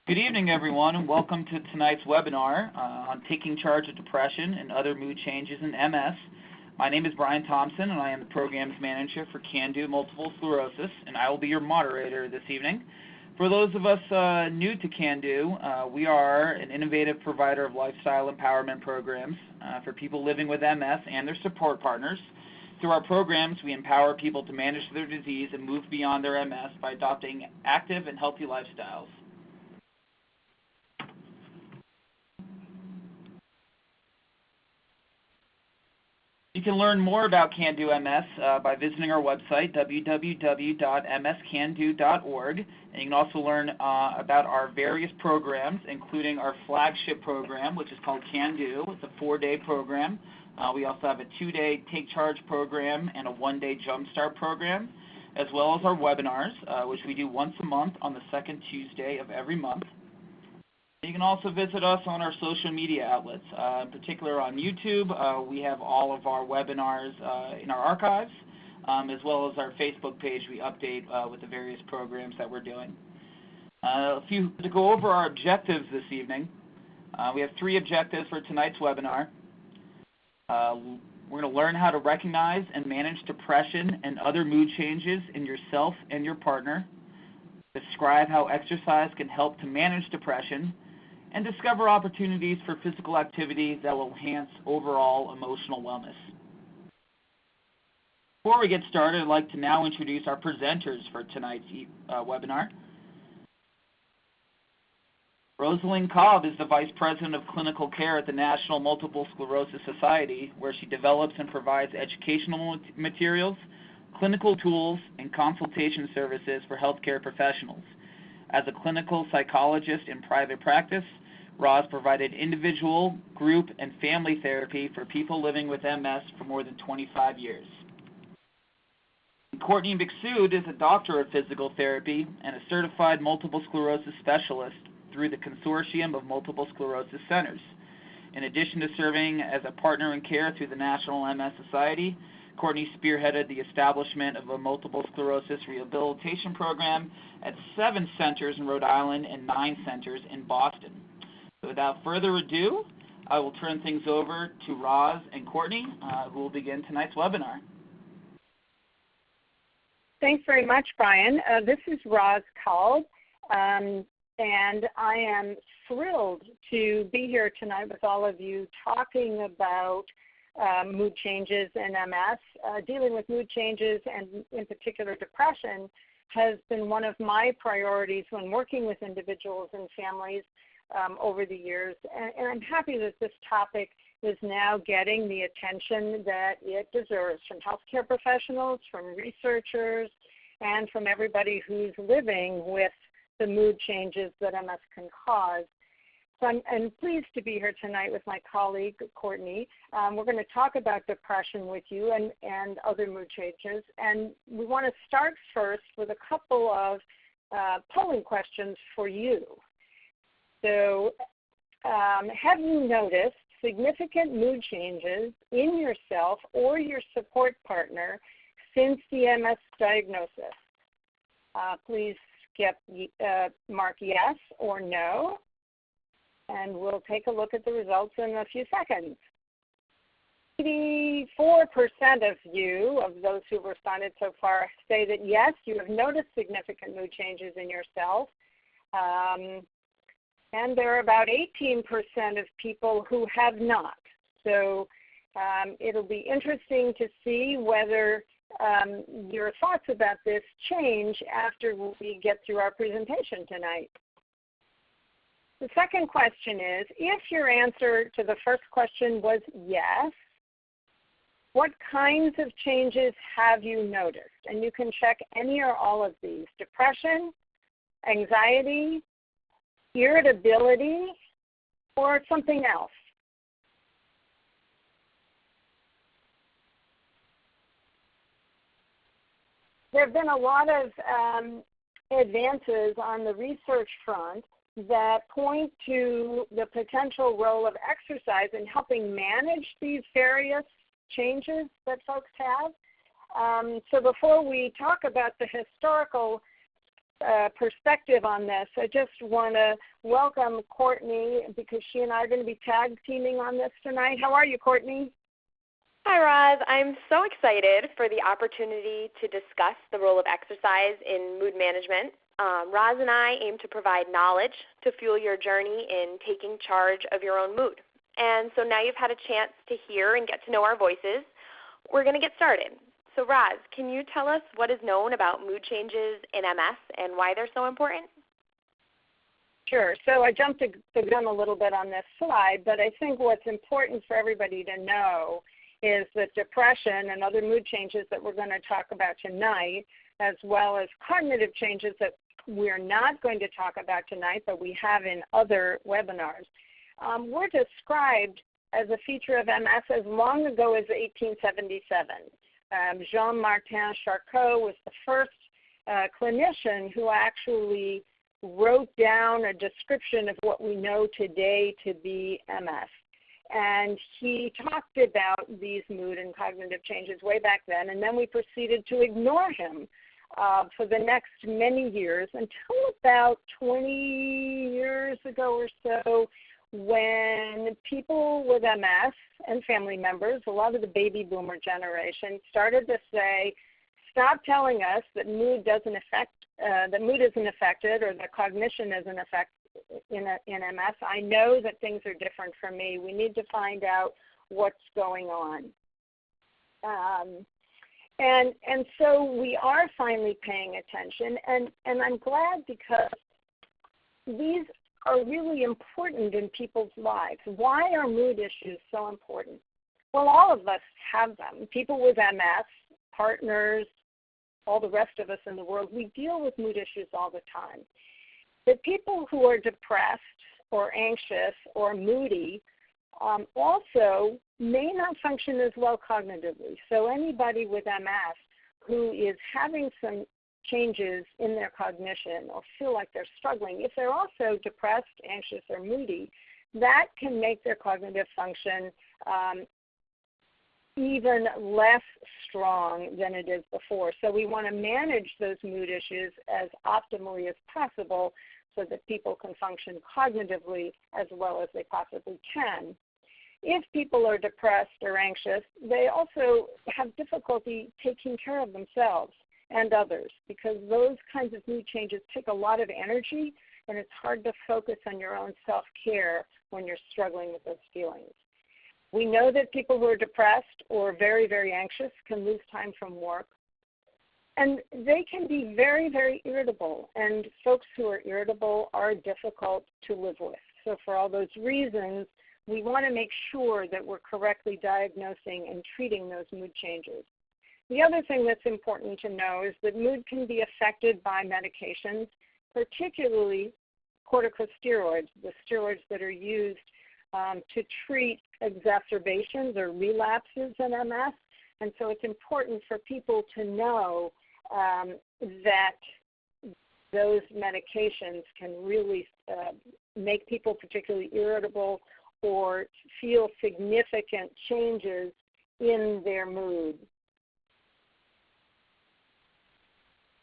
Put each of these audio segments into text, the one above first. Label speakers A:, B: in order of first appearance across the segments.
A: Good evening, everyone, and welcome to tonight's webinar on taking charge of depression and other mood changes in MS. My name is Brian Thompson, and I am the Programs Manager for CAN-DO Multiple Sclerosis, and I will be your moderator this evening. For those of us new to CAN-DO, we are an innovative provider of lifestyle empowerment programs for people living with MS and their support partners. Through our programs, we empower people to manage their disease and move beyond their MS by adopting active and healthy lifestyles. You can learn more about CAN-DO MS by visiting our website, www.mscando.org, and you can also learn about our various programs, including our flagship program, which is called CAN-DO. It's a 4-day program. We also have a 2-day Take Charge program and a 1-day Jumpstart program, as well as our webinars, which we do once a month on the second Tuesday of every month. You can also visit us on our social media outlets. In particular on YouTube, we have all of our webinars in our archives, as well as our Facebook page we update with the various programs that we're doing. To go over our objectives this evening, we have 3 objectives for tonight's webinar. We're going to learn how to recognize and manage depression and other mood changes in yourself and your partner, describe how exercise can help to manage depression, and discover opportunities for physical activity that will enhance overall emotional wellness. Before we get started, I'd like to now introduce our presenters for tonight's webinar. Rosalind Kalb is the Vice President of Clinical Care at the National Multiple Sclerosis Society, where she develops and provides educational materials, clinical tools, and consultation services for healthcare professionals. As a clinical psychologist in private practice, Roz provided individual, group, and family therapy for people living with MS for more than 25 years. Courtney Macksoud is a doctor of physical therapy and a certified multiple sclerosis specialist through the Consortium of Multiple Sclerosis Centers. In addition to serving as a partner in care through the National MS Society, Courtney spearheaded the establishment of a multiple sclerosis rehabilitation program at 7 centers in Rhode Island and 9 centers in Boston. So without further ado, I will turn things over to Roz and Courtney, who will begin tonight's webinar.
B: Thanks very much, Brian. This is Roz Kalb, and I am thrilled to be here tonight with all of you talking about mood changes in MS. Dealing with mood changes and in particular depression has been one of my priorities when working with individuals and families over the years. And I'm happy that this topic is now getting the attention that it deserves from healthcare professionals, from researchers, and from everybody who's living with the mood changes that MS can cause. So I'm pleased to be here tonight with my colleague, Courtney. We're going to talk about depression with you and other mood changes. And we want to start first with a couple of polling questions for you. So have you noticed significant mood changes in yourself or your support partner since the MS diagnosis? Please mark yes or no. And we'll take a look at the results in a few seconds. 84% of you, of those who've responded so far, say that yes, you have noticed significant mood changes in yourself. And there are about 18% of people who have not. So it'll be interesting to see whether your thoughts about this change after we get through our presentation tonight. The second question is, if your answer to the first question was yes, what kinds of changes have you noticed? And you can check any or all of these: depression, anxiety, irritability, or something else. There have been a lot of advances on the research front that point to the potential role of exercise in helping manage these various changes that folks have. So before we talk about the historical perspective on this, I just want to welcome Courtney because she and I are going to be tag teaming on this tonight. How are you, Courtney?
C: Hi, Roz. I'm so excited for the opportunity to discuss the role of exercise in mood management. Roz and I aim to provide knowledge to fuel your journey in taking charge of your own mood. And so now you've had a chance to hear and get to know our voices. We're going to get started. So, Roz, can you tell us what is known about mood changes in MS and why they're so important?
B: Sure. So I jumped the gun a little bit on this slide, but I think what's important for everybody to know is that depression and other mood changes that we're going to talk about tonight, as well as cognitive changes that we're not going to talk about tonight, but we have in other webinars, were described as a feature of MS as long ago as 1877. Jean-Martin Charcot was the first clinician who actually wrote down a description of what we know today to be MS. And he talked about these mood and cognitive changes way back then, and then we proceeded to ignore him for the next many years until about 20 years ago or so, when people with MS and family members, a lot of the baby boomer generation, started to say, stop telling us that mood isn't affected or that cognition isn't affected in MS. I know that things are different for me. We need to find out what's going on. And so we are finally paying attention, and I'm glad because these are really important in people's lives. Why are mood issues so important? Well, all of us have them. People with MS, partners, all the rest of us in the world, we deal with mood issues all the time. The people who are depressed or anxious or moody also may not function as well cognitively. So anybody with MS who is having some changes in their cognition or feel like they're struggling, if they're also depressed, anxious, or moody, that can make their cognitive function even less strong than it is before. So we want to manage those mood issues as optimally as possible so that people can function cognitively as well as they possibly can. If people are depressed or anxious, they also have difficulty taking care of themselves and others because those kinds of mood changes take a lot of energy, and it's hard to focus on your own self-care when you're struggling with those feelings. We know that people who are depressed or very, very anxious can lose time from work, and they can be very, very irritable, and folks who are irritable are difficult to live with. So for all those reasons, we want to make sure that we're correctly diagnosing and treating those mood changes. The other thing that's important to know is that mood can be affected by medications, particularly corticosteroids, the steroids that are used to treat exacerbations or relapses in MS. And so it's important for people to know that those medications can really make people particularly irritable or feel significant changes in their mood.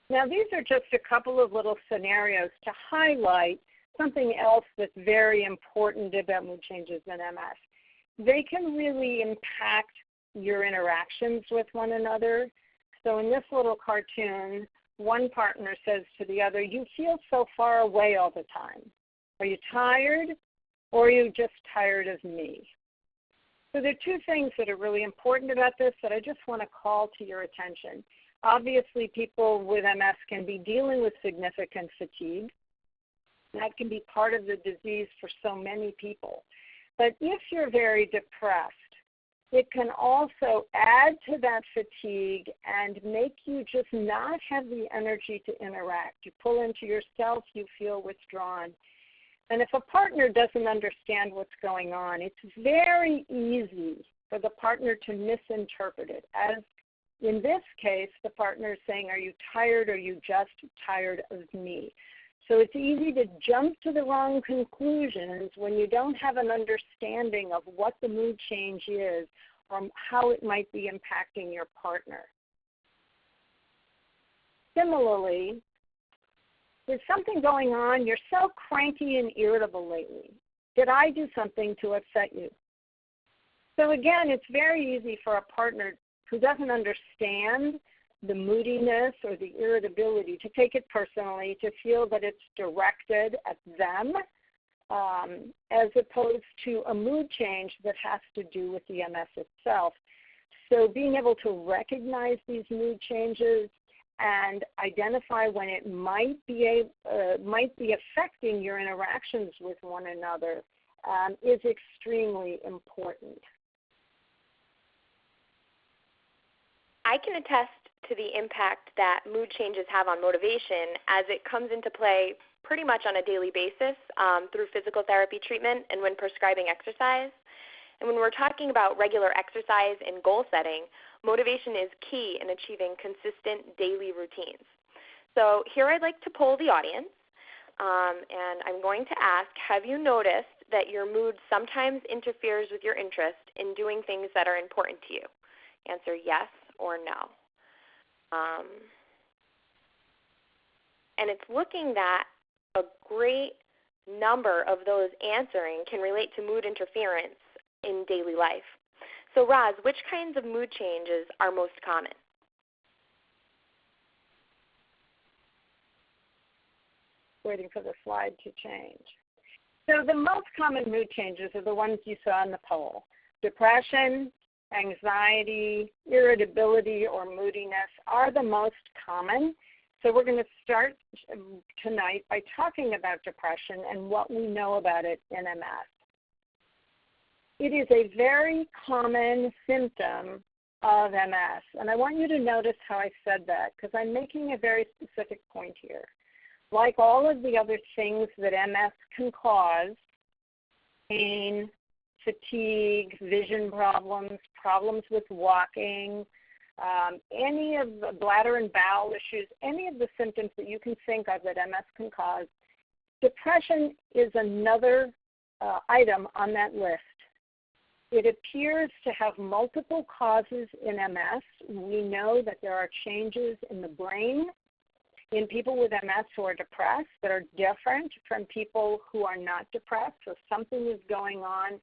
B: Now, these are just a couple of little scenarios to highlight something else that's very important about mood changes in MS. They can really impact your interactions with one another. So in this little cartoon, one partner says to the other, "You feel so far away all the time. Are you tired, or are you just tired of me?" So there are two things that are really important about this that I just want to call to your attention. Obviously, people with MS can be dealing with significant fatigue. That can be part of the disease for so many people. But if you're very depressed, it can also add to that fatigue and make you just not have the energy to interact. You pull into yourself, you feel withdrawn. And if a partner doesn't understand what's going on, it's very easy for the partner to misinterpret it. As in this case, the partner is saying, "Are you tired or are you just tired of me?" So it's easy to jump to the wrong conclusions when you don't have an understanding of what the mood change is or how it might be impacting your partner. Similarly, There's something going on. You're so cranky and irritable lately. Did I do something to upset you? So again, it's very easy for a partner who doesn't understand the moodiness or the irritability to take it personally, to feel that it's directed at them, as opposed to a mood change that has to do with the MS itself. So being able to recognize these mood changes and identify when it might be affecting your interactions with one another is extremely important.
C: I can attest to the impact that mood changes have on motivation, as it comes into play pretty much on a daily basis through physical therapy treatment and when prescribing exercise. And when we're talking about regular exercise and goal setting, motivation is key in achieving consistent daily routines. So here I'd like to poll the audience, and I'm going to ask, have you noticed that your mood sometimes interferes with your interest in doing things that are important to you? Answer yes or no. And it's looking that a great number of those answering can relate to mood interference in daily life. So Roz, which kinds of mood changes are most common?
B: Waiting for the slide to change. So the most common mood changes are the ones you saw in the poll. Depression, anxiety, irritability, or moodiness are the most common. So we're going to start tonight by talking about depression and what we know about it in MS. It is a very common symptom of MS, and I want you to notice how I said that, because I'm making a very specific point here. Like all of the other things that MS can cause, pain, fatigue, vision problems, problems with walking, any of the bladder and bowel issues, any of the symptoms that you can think of that MS can cause, depression is another item on that list. It appears to have multiple causes in MS. We know that there are changes in the brain in people with MS who are depressed that are different from people who are not depressed. So something is going on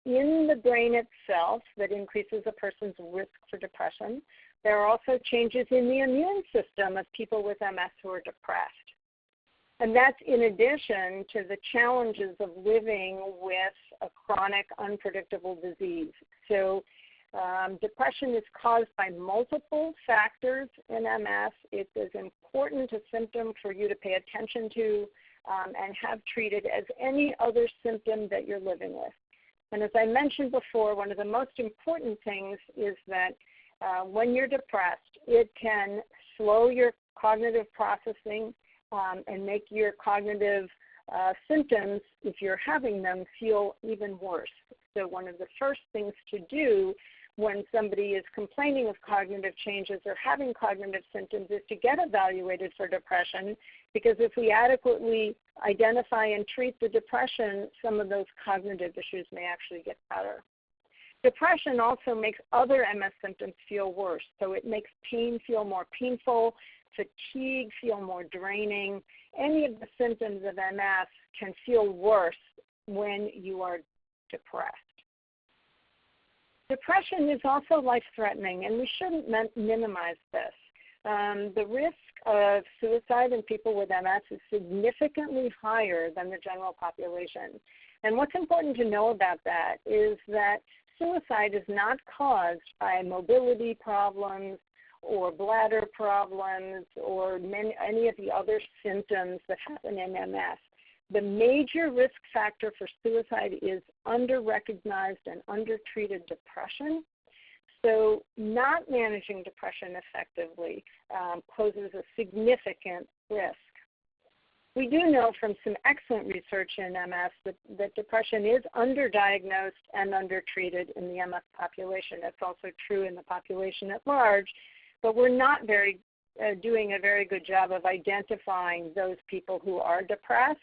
B: in the brain itself that increases a person's risk for depression. There are also changes in the immune system of people with MS who are depressed. And that's in addition to the challenges of living with a chronic, unpredictable disease. So depression is caused by multiple factors in MS. It's as important a symptom for you to pay attention to and have treated as any other symptom that you're living with. And as I mentioned before, one of the most important things is that when you're depressed, it can slow your cognitive processing and make your cognitive symptoms, if you're having them, feel even worse. So one of the first things to do when somebody is complaining of cognitive changes or having cognitive symptoms is to get evaluated for depression, because if we adequately identify and treat the depression, some of those cognitive issues may actually get better. Depression also makes other MS symptoms feel worse. So it makes pain feel more painful, fatigue feel more draining. Any of the symptoms of MS can feel worse when you are depressed. Depression is also life-threatening, and we shouldn't minimize this. The risk of suicide in people with MS is significantly higher than the general population. And what's important to know about that is that suicide is not caused by mobility problems or bladder problems or any of the other symptoms that happen in MS. The major risk factor for suicide is under-recognized and under-treated depression. So not managing depression effectively poses a significant risk. We do know from some excellent research in MS that depression is underdiagnosed and undertreated in the MS population. That's also true in the population at large, but we're not doing a very good job of identifying those people who are depressed.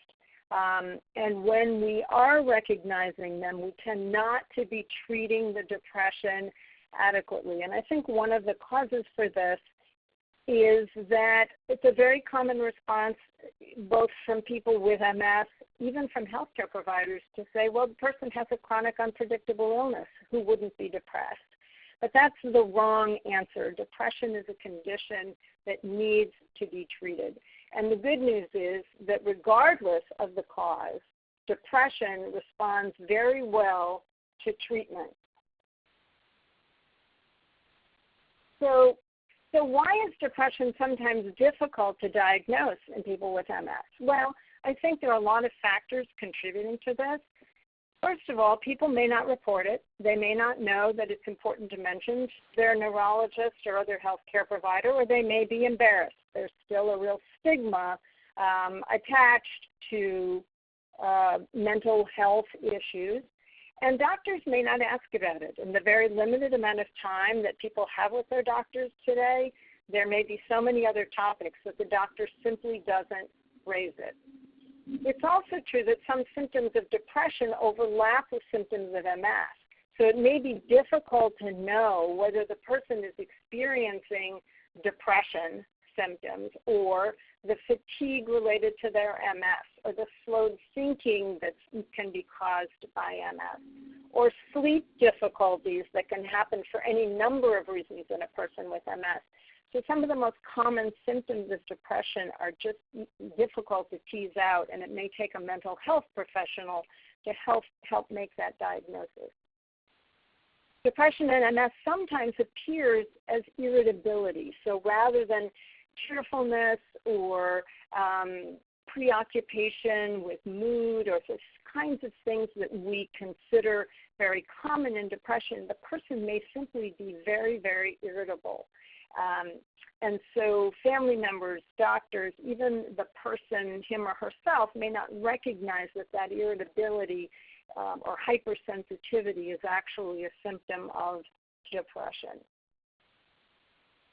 B: And when we are recognizing them, we tend not to be treating the depression adequately. And I think one of the causes for this is that it's a very common response both from people with MS, even from healthcare providers, to say, well, the person has a chronic unpredictable illness. Who wouldn't be depressed? But that's the wrong answer. Depression is a condition that needs to be treated. And the good news is that regardless of the cause, depression responds very well to treatment. So why is depression sometimes difficult to diagnose in people with MS? Well, I think there are a lot of factors contributing to this. First of all, people may not report it. They may not know that it's important to mention to their neurologist or other healthcare provider, or they may be embarrassed. There's still a real stigma attached to mental health issues. And doctors may not ask about it. In the very limited amount of time that people have with their doctors today, there may be so many other topics that the doctor simply doesn't raise it. It's also true that some symptoms of depression overlap with symptoms of MS. So it may be difficult to know whether the person is experiencing depression symptoms or the fatigue related to their MS or the slowed thinking that can be caused by MS or sleep difficulties that can happen for any number of reasons in a person with MS. So some of the most common symptoms of depression are just difficult to tease out, and it may take a mental health professional to help make that diagnosis. Depression in MS sometimes appears as irritability. So rather than cheerfulness or preoccupation with mood or the kinds of things that we consider very common in depression, the person may simply be very, very irritable. And so family members, doctors, even the person, him or herself, may not recognize that irritability or hypersensitivity is actually a symptom of depression.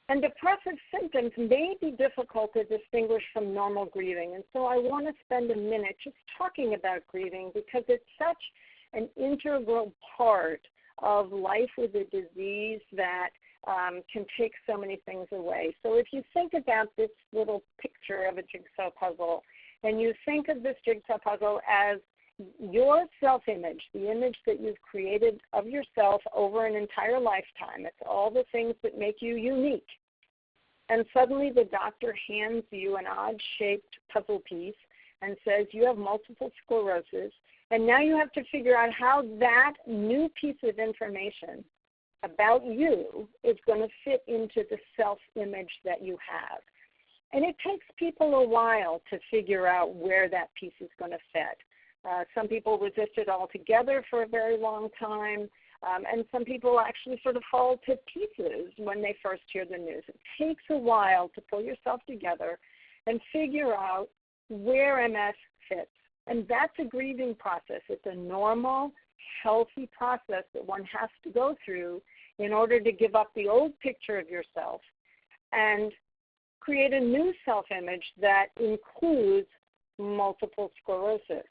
B: And depressive symptoms may be difficult to distinguish from normal grieving. And so I want to spend a minute just talking about grieving because it's such an integral part of life with a disease that can take so many things away. So if you think about this little picture of a jigsaw puzzle, and you think of this jigsaw puzzle as your self-image, the image that you've created of yourself over an entire lifetime. It's all the things that make you unique. And suddenly the doctor hands you an odd-shaped puzzle piece and says you have multiple sclerosis, and now you have to figure out how that new piece of information about you is going to fit into the self-image that you have. And it takes people a while to figure out where that piece is going to fit. Some people resist it altogether for a very long time, and some people actually sort of fall to pieces when they first hear the news. It takes a while to pull yourself together and figure out where MS fits. And that's a grieving process. It's a normal, healthy process that one has to go through in order to give up the old picture of yourself and create a new self-image that includes multiple sclerosis.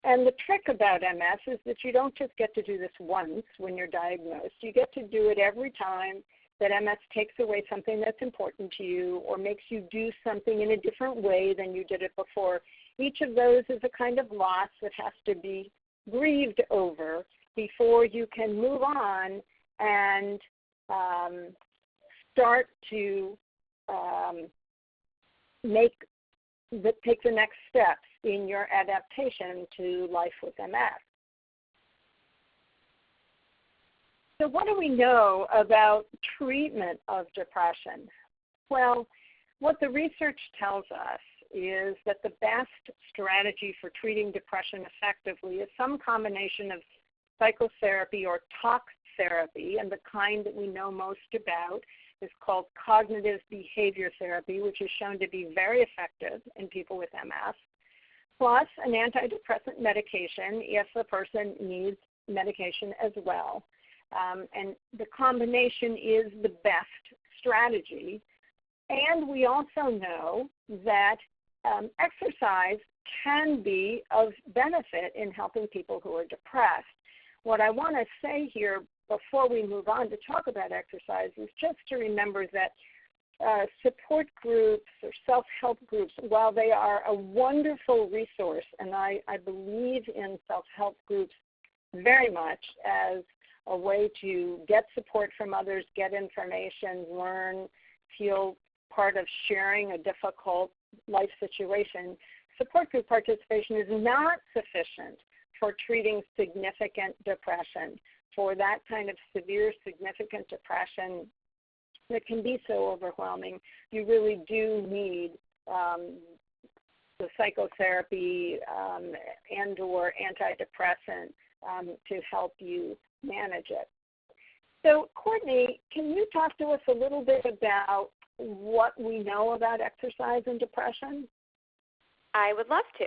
B: And the trick about MS is that you don't just get to do this once when you're diagnosed. You get to do it every time that MS takes away something that's important to you or makes you do something in a different way than you did it before. Each of those is a kind of loss that has to be grieved over before you can move on and start to take the next steps in your adaptation to life with MS. So what do we know about treatment of depression? Well, what the research tells us is that the best strategy for treating depression effectively is some combination of psychotherapy or talk therapy, and the kind that we know most about is called cognitive behavior therapy, which is shown to be very effective in people with MS, plus an antidepressant medication if the person needs medication as well. And the combination is the best strategy. And we also know that exercise can be of benefit in helping people who are depressed. What I want to say here before we move on to talk about exercise is just to remember that support groups or self-help groups, while they are a wonderful resource, and I believe in self-help groups very much as a way to get support from others, get information, learn, feel part of sharing a difficult life situation, support group participation is not sufficient for treating significant depression. For that kind of severe, significant depression that can be so overwhelming, you really do need the psychotherapy and or antidepressant to help you manage it. So, Courtney, can you talk to us a little bit about what we know about exercise and depression?
C: I would love to.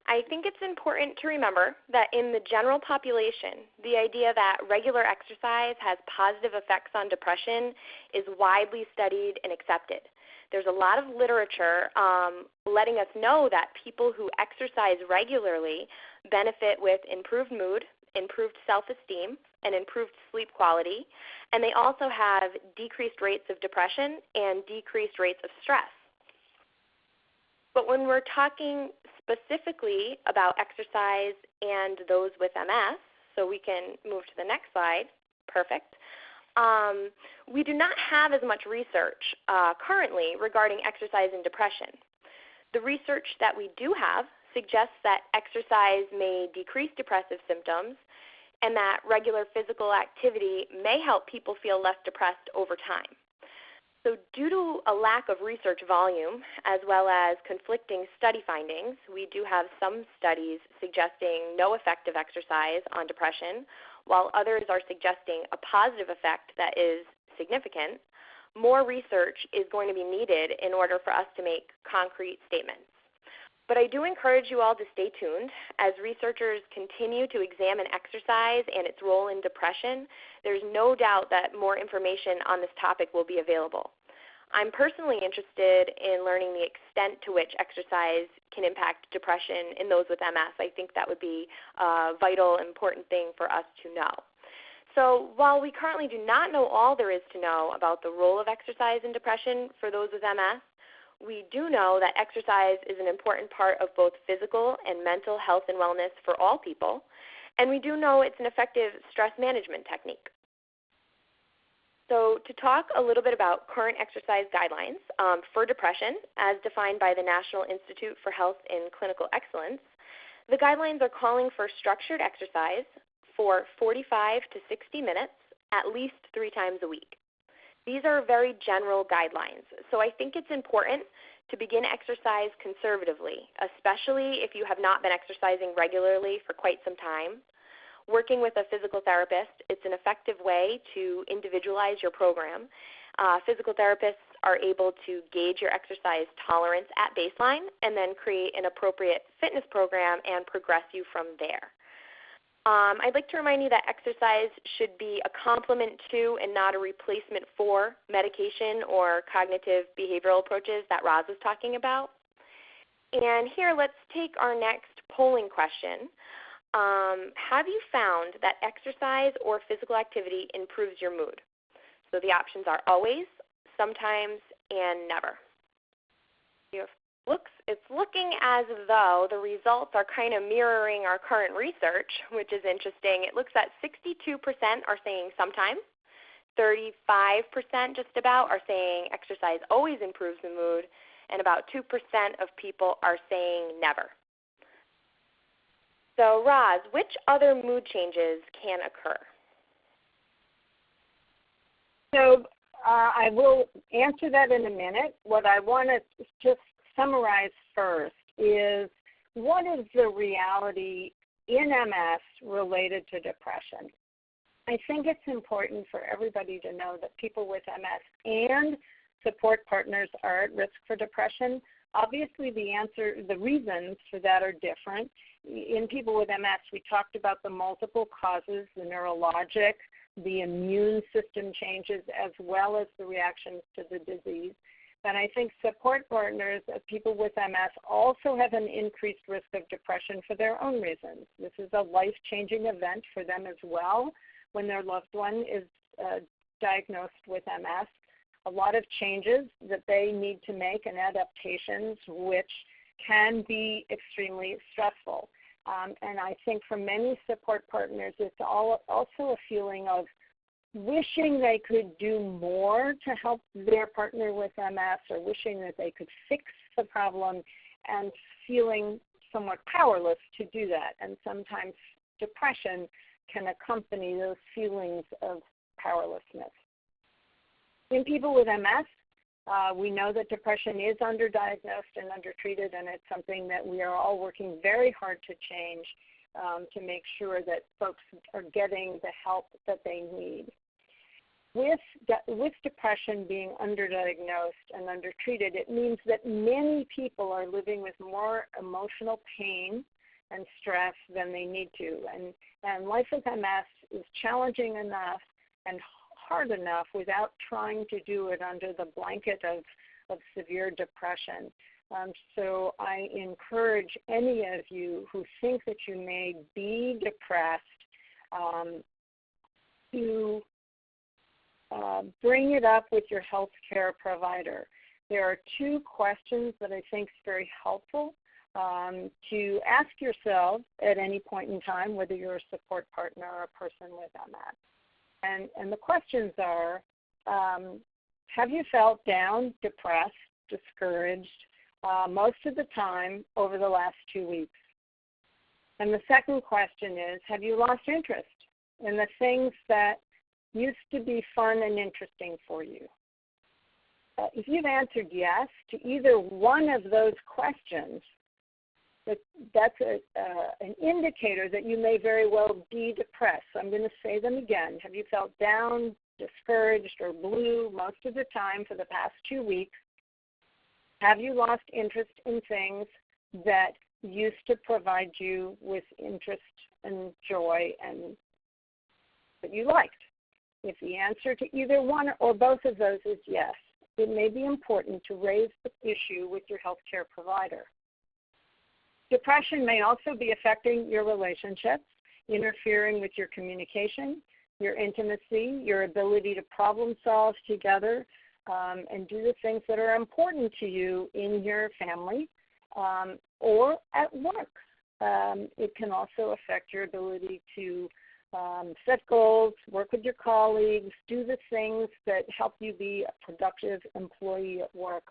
C: I think it's important to remember that in the general population, the idea that regular exercise has positive effects on depression is widely studied and accepted. There's a lot of literature letting us know that people who exercise regularly benefit with improved mood, improved self-esteem, and improved sleep quality, and they also have decreased rates of depression and decreased rates of stress. But when we're talking specifically about exercise and those with MS, so we can move to the next slide, perfect, we do not have as much research currently regarding exercise and depression. The research that we do have suggests that exercise may decrease depressive symptoms and that regular physical activity may help people feel less depressed over time. So due to a lack of research volume as well as conflicting study findings, we do have some studies suggesting no effect of exercise on depression, while others are suggesting a positive effect that is significant. More research is going to be needed in order for us to make concrete statements. But I do encourage you all to stay tuned. As researchers continue to examine exercise and its role in depression, there's no doubt that more information on this topic will be available. I'm personally interested in learning the extent to which exercise can impact depression in those with MS. I think that would be a vital, important thing for us to know. So while we currently do not know all there is to know about the role of exercise in depression for those with MS, we do know that exercise is an important part of both physical and mental health and wellness for all people, and we do know it's an effective stress management technique. So to talk a little bit about current exercise guidelines for depression, as defined by the National Institute for Health and Clinical Excellence, the guidelines are calling for structured exercise for 45 to 60 minutes at least 3 times a week. These are very general guidelines, so I think it's important to begin exercise conservatively, especially if you have not been exercising regularly for quite some time. Working with a physical therapist, it's an effective way to individualize your program. Physical therapists are able to gauge your exercise tolerance at baseline and then create an appropriate fitness program and progress you from there. I'd like to remind you that exercise should be a complement to and not a replacement for medication or cognitive behavioral approaches that Roz was talking about. And here, let's take our next polling question. Have you found that exercise or physical activity improves your mood? So the options are always, sometimes, and never. It's looking as though the results are kind of mirroring our current research, which is interesting. It looks at 62% are saying sometimes, 35% just about are saying exercise always improves the mood, and about 2% of people are saying never. So, Roz, which other mood changes can occur?
B: So I will answer that in a minute. What I want to just summarize first is what is the reality in MS related to depression. I think it's important for everybody to know that people with MS and support partners are at risk for depression. Obviously, the reasons for that are different. In people with MS, we talked about the multiple causes, the neurologic, the immune system changes, as well as the reactions to the disease. And I think support partners of people with MS also have an increased risk of depression for their own reasons. This is a life-changing event for them as well when their loved one is diagnosed with MS. a lot of changes that they need to make and adaptations, which can be extremely stressful. And I think for many support partners, it's also a feeling of wishing they could do more to help their partner with MS, or wishing that they could fix the problem, and feeling somewhat powerless to do that. And sometimes depression can accompany those feelings of powerlessness. In people with MS, we know that depression is underdiagnosed and undertreated, and it's something that we are all working very hard to change to make sure that folks are getting the help that they need. With depression being underdiagnosed and undertreated, it means that many people are living with more emotional pain and stress than they need to. And life with MS is challenging enough and hard enough without trying to do it under the blanket of severe depression. So I encourage any of you who think that you may be depressed to bring it up with your health care provider. There are 2 questions that I think is very helpful to ask yourself at any point in time, whether you're a support partner or a person with MS. And the questions are, have you felt down, depressed, discouraged most of the time over the last 2 weeks? And the second question is, have you lost interest in the things that used to be fun and interesting for you? If you've answered yes to either one of those questions, that's an indicator that you may very well be depressed. So I'm going to say them again. Have you felt down, discouraged, or blue most of the time for the past 2 weeks? Have you lost interest in things that used to provide you with interest and joy and that you liked? If the answer to either one or both of those is yes, it may be important to raise the issue with your healthcare provider. Depression may also be affecting your relationships, interfering with your communication, your intimacy, your ability to problem solve together, and do the things that are important to you in your family or at work. It can also affect your ability to set goals, work with your colleagues, do the things that help you be a productive employee at work.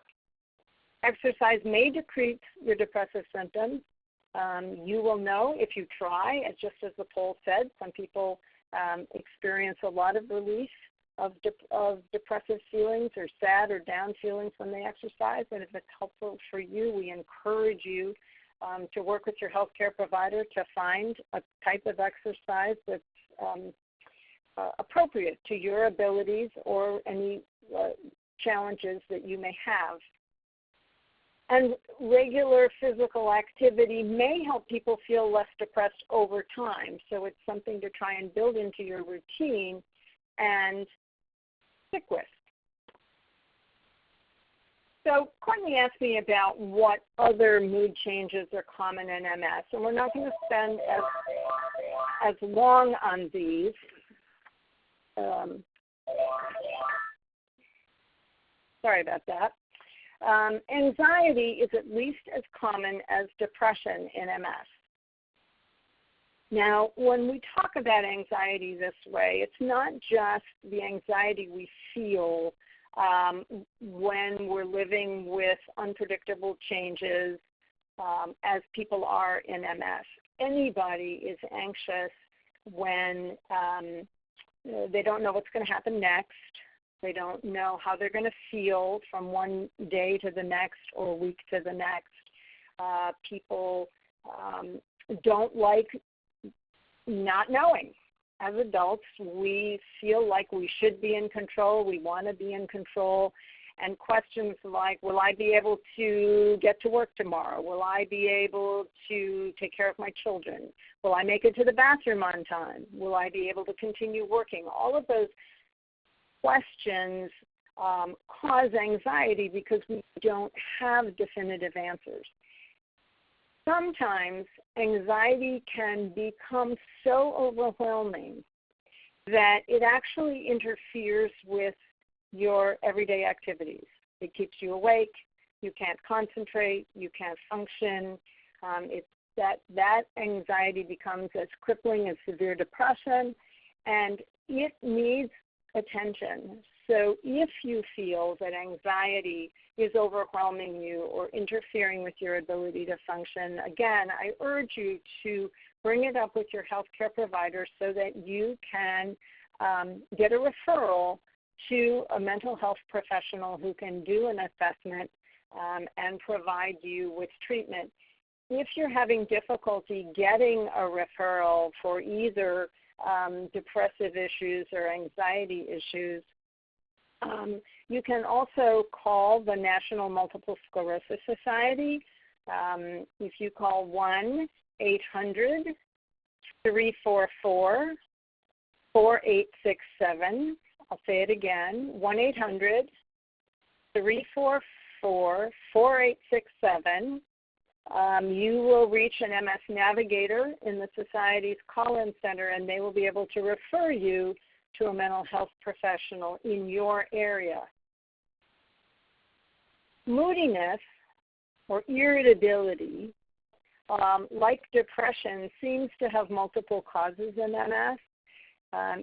B: Exercise may decrease your depressive symptoms. You will know if you try, just as the poll said. Some people experience a lot of relief of depressive feelings or sad or down feelings when they exercise. And if it's helpful for you, we encourage you to work with your healthcare provider to find a type of exercise that's appropriate to your abilities or any challenges that you may have. And regular physical activity may help people feel less depressed over time. So it's something to try and build into your routine and stick with. So Courtney asked me about what other mood changes are common in MS, and we're not going to spend as long on these. Sorry about that. Anxiety is at least as common as depression in MS. Now, when we talk about anxiety this way, it's not just the anxiety we feel when we're living with unpredictable changes as people are in MS. Anybody is anxious when they don't know what's going to happen next. They don't know how they're going to feel from one day to the next or week to the next. People don't like not knowing. As adults, we feel like we should be in control. We want to be in control. And questions like, will I be able to get to work tomorrow? Will I be able to take care of my children? Will I make it to the bathroom on time? Will I be able to continue working? All of those questions cause anxiety because we don't have definitive answers. Sometimes anxiety can become so overwhelming that it actually interferes with your everyday activities. It keeps you awake. You can't concentrate. You can't function. That anxiety becomes as crippling as severe depression, and it needs attention. So if you feel that anxiety is overwhelming you or interfering with your ability to function, again, I urge you to bring it up with your healthcare provider so that you can get a referral to a mental health professional who can do an assessment and provide you with treatment. If you're having difficulty getting a referral for either depressive issues or anxiety issues, you can also call the National Multiple Sclerosis Society. If you call 1-800-344-4867, I'll say it again, 1-800-344-4867. You will reach an MS navigator in the Society's call-in center, and they will be able to refer you to a mental health professional in your area. Moodiness or irritability, like depression, seems to have multiple causes in MS.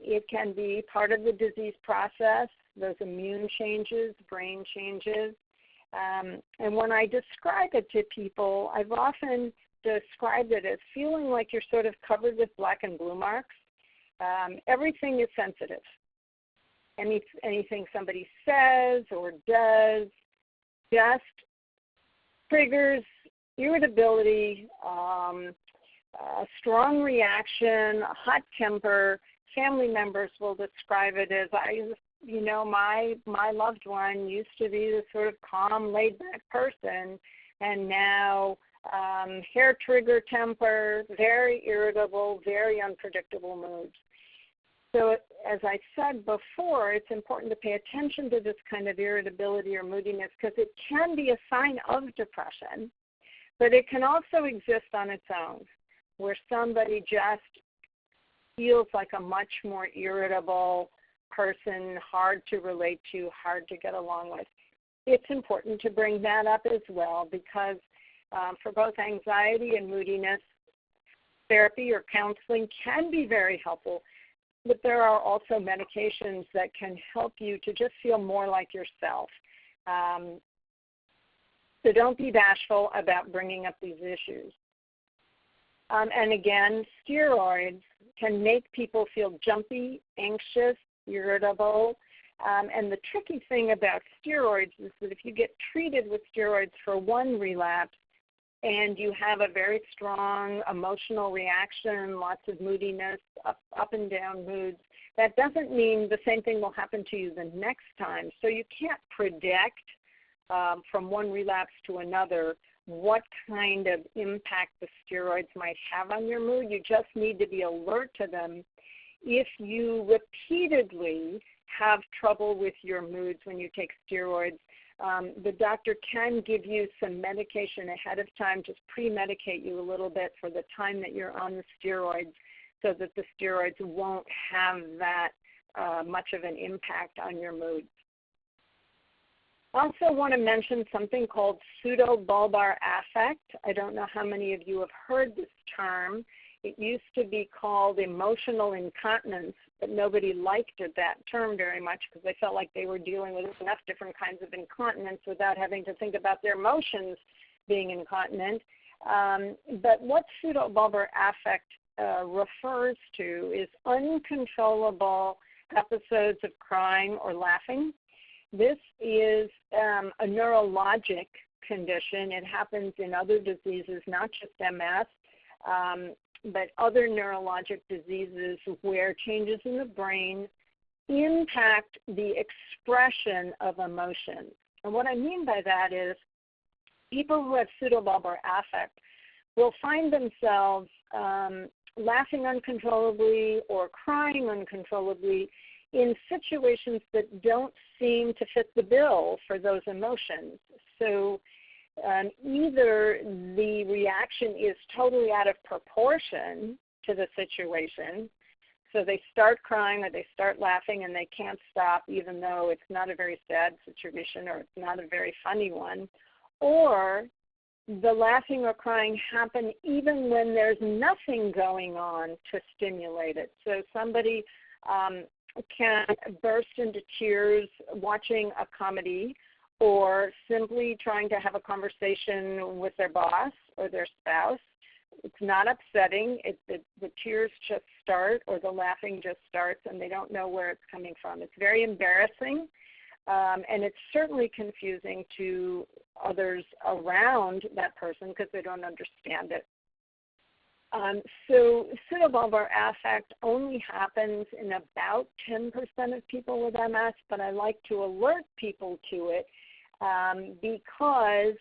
B: It can be part of the disease process, those immune changes, brain changes. And when I describe it to people, I've often described it as feeling like you're sort of covered with black and blue marks. Everything is sensitive. Anything somebody says or does just triggers irritability, a strong reaction, a hot temper. Family members will describe it as, my loved one used to be this sort of calm, laid-back person, and now hair trigger temper, very irritable, very unpredictable moods. So as I said before, it's important to pay attention to this kind of irritability or moodiness because it can be a sign of depression, but it can also exist on its own, where somebody just feels like a much more irritable person, hard to relate to, hard to get along with. It's important to bring that up as well because for both anxiety and moodiness, therapy or counseling can be very helpful, but there are also medications that can help you to just feel more like yourself. So don't be bashful about bringing up these issues. And again, steroids can make people feel jumpy, anxious, irritable. And the tricky thing about steroids is that if you get treated with steroids for one relapse and you have a very strong emotional reaction, lots of moodiness, up and down moods, that doesn't mean the same thing will happen to you the next time. So you can't predict from one relapse to another what kind of impact the steroids might have on your mood. You just need to be alert to them. If you repeatedly have trouble with your moods when you take steroids, the doctor can give you some medication ahead of time, just pre-medicate you a little bit for the time that you're on the steroids so that the steroids won't have that much of an impact on your mood. I also want to mention something called pseudobulbar affect. I don't know how many of you have heard this term. It used to be called emotional incontinence, but nobody liked that term very much because they felt like they were dealing with enough different kinds of incontinence without having to think about their emotions being incontinent. But what pseudobulbar affect refers to is uncontrollable episodes of crying or laughing. This is a neurologic condition. It happens in other diseases, not just MS, but other neurologic diseases where changes in the brain impact the expression of emotions. And what I mean by that is people who have pseudobulbar affect will find themselves laughing uncontrollably or crying uncontrollably in situations that don't seem to fit the bill for those emotions. So either the reaction is totally out of proportion to the situation, So they start crying or they start laughing and they can't stop, even though it's not a very sad situation or it's not a very funny one. Or the laughing or crying happen even when there's nothing going on to stimulate it. So somebody can burst into tears watching a comedy or simply trying to have a conversation with their boss or their spouse. It's not upsetting. The tears just start or the laughing just starts and they don't know where it's coming from. It's very embarrassing, and it's certainly confusing to others around that person because they don't understand it. So pseudobulbar affect only happens in about 10% of people with MS, but I like to alert people to it because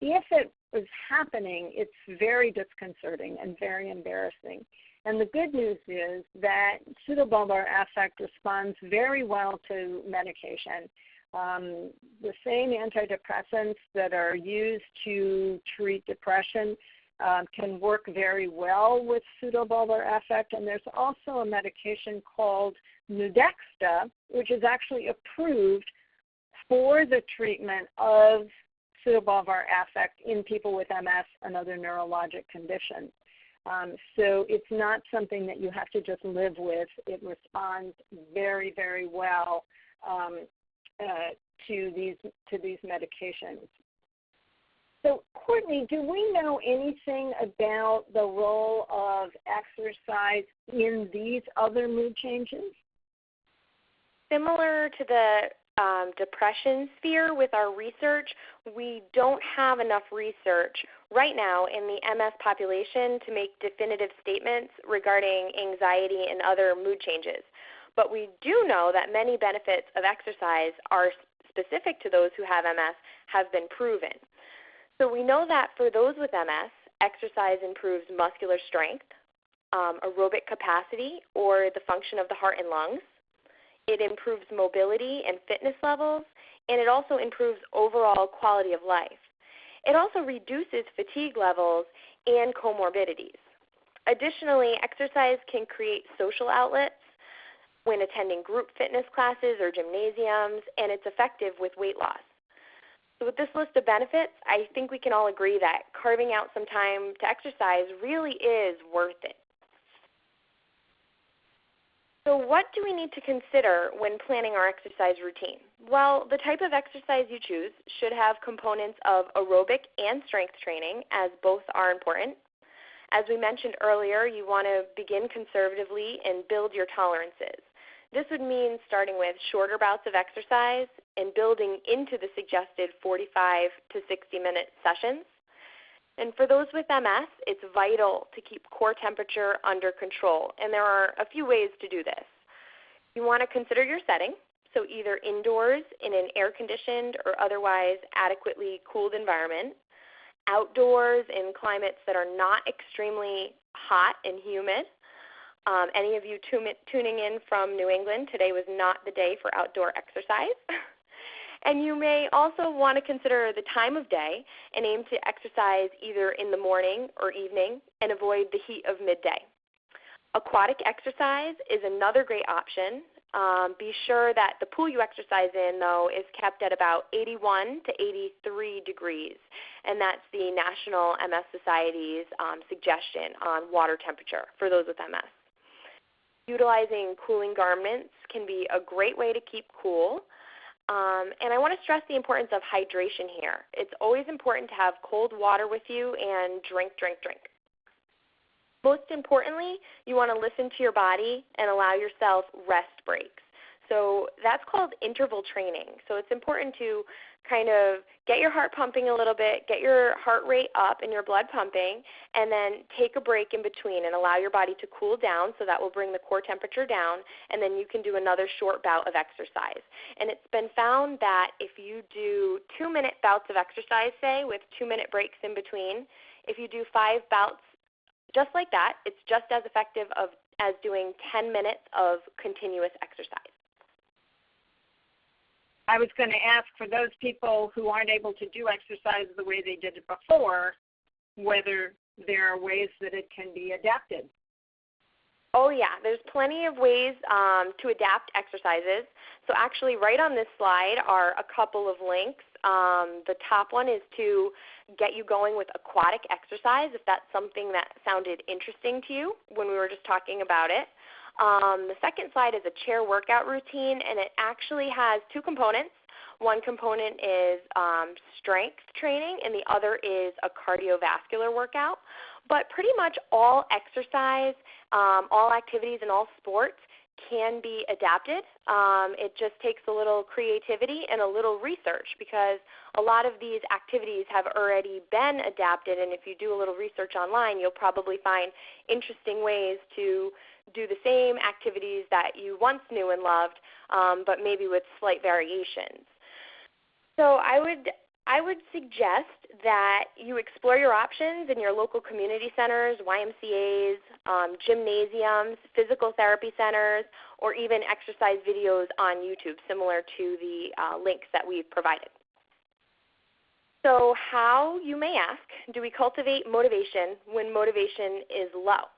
B: if it was happening, it's very disconcerting and very embarrassing. And the good news is that pseudobulbar affect responds very well to medication. The same antidepressants that are used to treat depression can work very well with pseudobulbar affect, and there's also a medication called Nuedexta, which is actually approved for the treatment of pseudobulbar affect in people with MS and other neurologic conditions. So it's not something that you have to just live with. It responds very, very well to these medications. So, Courtney, do we know anything about the role of exercise in these other mood changes?
C: Similar to the depression sphere with our research, we don't have enough research right now in the MS population to make definitive statements regarding anxiety and other mood changes. But we do know that many benefits of exercise are specific to those who have MS have been proven. So we know that for those with MS, exercise improves muscular strength, aerobic capacity, or the function of the heart and lungs. It improves mobility and fitness levels, and it also improves overall quality of life. It also reduces fatigue levels and comorbidities. Additionally, exercise can create social outlets when attending group fitness classes or gymnasiums, and it's effective with weight loss. So with this list of benefits, I think we can all agree that carving out some time to exercise really is worth it. So what do we need to consider when planning our exercise routine? Well, the type of exercise you choose should have components of aerobic and strength training, as both are important. As we mentioned earlier, you want to begin conservatively and build your tolerances. This would mean starting with shorter bouts of exercise and building into the suggested 45 to 60-minute sessions. And for those with MS, it's vital to keep core temperature under control, and there are a few ways to do this. You want to consider your setting, so either indoors in an air-conditioned or otherwise adequately cooled environment, outdoors in climates that are not extremely hot and humid. Any of you tuning in from New England, today was not the day for outdoor exercise. And you may also want to consider the time of day and aim to exercise either in the morning or evening and avoid the heat of midday. Aquatic exercise is another great option. Be sure that the pool you exercise in, though, is kept at about 81 to 83 degrees, and that's the National MS Society's suggestion on water temperature for those with MS. Utilizing cooling garments can be a great way to keep cool. And I want to stress the importance of hydration here. It's always important to have cold water with you and drink. Most importantly, you want to listen to your body and allow yourself rest breaks. So that's called interval training. So it's important to kind of get your heart pumping a little bit, get your heart rate up and your blood pumping, and then take a break in between and allow your body to cool down, so that will bring the core temperature down, and then you can do another short bout of exercise. And it's been found that if you do 2-minute bouts of exercise, say, with 2-minute breaks in between, if you do 5 bouts just like that, it's just as effective as doing 10 minutes of continuous exercise.
B: I was going to ask, for those people who aren't able to do exercise the way they did it before, whether there are ways that it can be adapted.
C: Oh, yeah. There's plenty of ways to adapt exercises. So actually right on this slide are a couple of links. The top one is to get you going with aquatic exercise, if that's something that sounded interesting to you when we were just talking about it. The second slide is a chair workout routine, and it actually has two components. One component is strength training, and the other is a cardiovascular workout. But pretty much all exercise, all activities, and all sports can be adapted. It just takes a little creativity and a little research, because a lot of these activities have already been adapted, and if you do a little research online, you'll probably find interesting ways to do the same activities that you once knew and loved, but maybe with slight variations. So I would suggest that you explore your options in your local community centers, YMCAs, gymnasiums, physical therapy centers, or even exercise videos on YouTube, similar to the links that we've provided. So how, you may ask, do we cultivate motivation when motivation is low?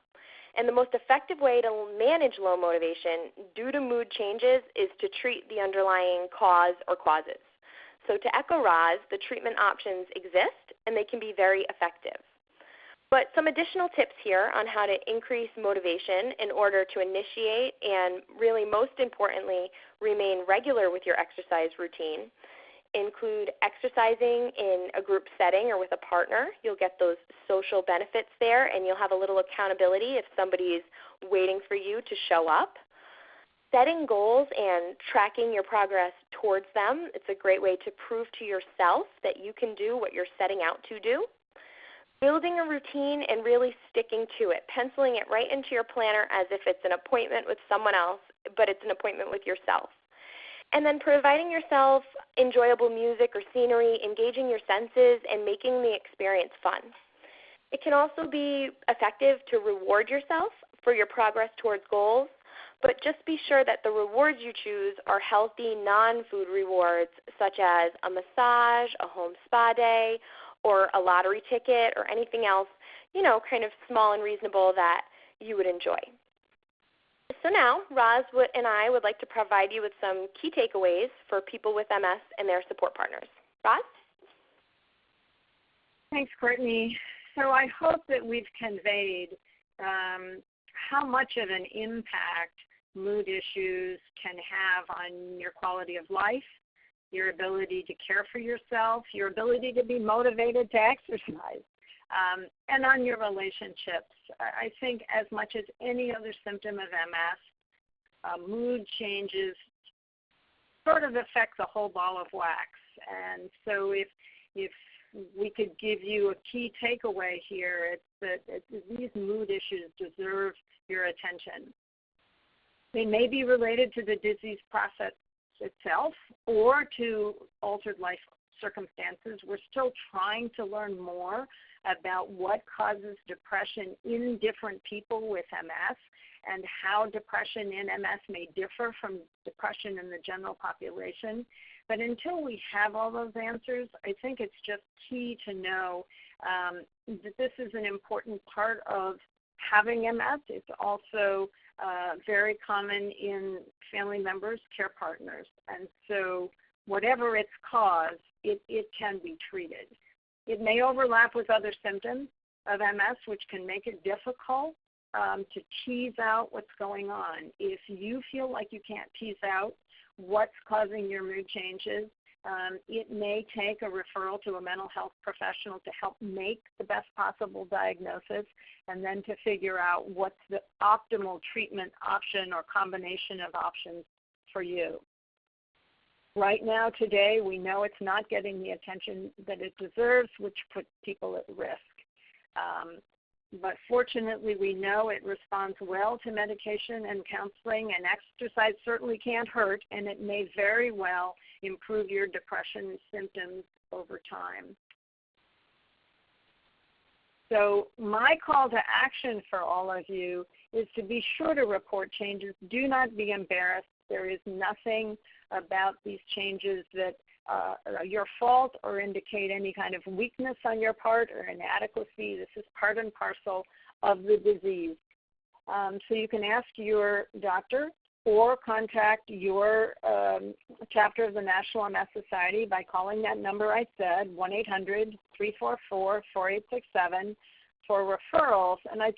C: And the most effective way to manage low motivation due to mood changes is to treat the underlying cause or causes. So to echo Roz, the treatment options exist, and they can be very effective. But some additional tips here on how to increase motivation in order to initiate and, really most importantly, remain regular with your exercise routine include exercising in a group setting or with a partner. You'll get those social benefits there, and you'll have a little accountability if somebody's waiting for you to show up. Setting goals and tracking your progress towards them, it's a great way to prove to yourself that you can do what you're setting out to do. Building a routine and really sticking to it, penciling it right into your planner as if it's an appointment with someone else, but it's an appointment with yourself. And then providing yourself enjoyable music or scenery, engaging your senses, and making the experience fun. It can also be effective to reward yourself for your progress towards goals, but just be sure that the rewards you choose are healthy, non-food rewards, such as a massage, a home spa day, or a lottery ticket, or anything else, kind of small and reasonable that you would enjoy. So now, Roz and I would like to provide you with some key takeaways for people with MS and their support partners. Roz?
B: Thanks, Courtney. So I hope that we've conveyed how much of an impact mood issues can have on your quality of life, your ability to care for yourself, your ability to be motivated to exercise, and on your relationships. I think as much as any other symptom of MS, mood changes sort of affect the whole ball of wax. And so if we could give you a key takeaway here, it's that these mood issues deserve your attention. They may be related to the disease process itself or to altered life circumstances. We're still trying to learn more about what causes depression in different people with MS and how depression in MS may differ from depression in the general population. But until we have all those answers, I think it's just key to know that this is an important part of having MS. It's also very common in family members, care partners. And so whatever its cause, it can be treated. It may overlap with other symptoms of MS, which can make it difficult to tease out what's going on. If you feel like you can't tease out what's causing your mood changes, it may take a referral to a mental health professional to help make the best possible diagnosis and then to figure out what's the optimal treatment option or combination of options for you. Right now, today, we know it's not getting the attention that it deserves, which puts people at risk. But fortunately, we know it responds well to medication and counseling, and exercise certainly can't hurt, and it may very well improve your depression symptoms over time. So my call to action for all of you is to be sure to report changes. Do not be embarrassed. There is nothing about these changes that are your fault or indicate any kind of weakness on your part or inadequacy. This is part and parcel of the disease. So you can ask your doctor or contact your chapter of the National MS Society by calling that number I said, 1-800-344-4867 for referrals. And I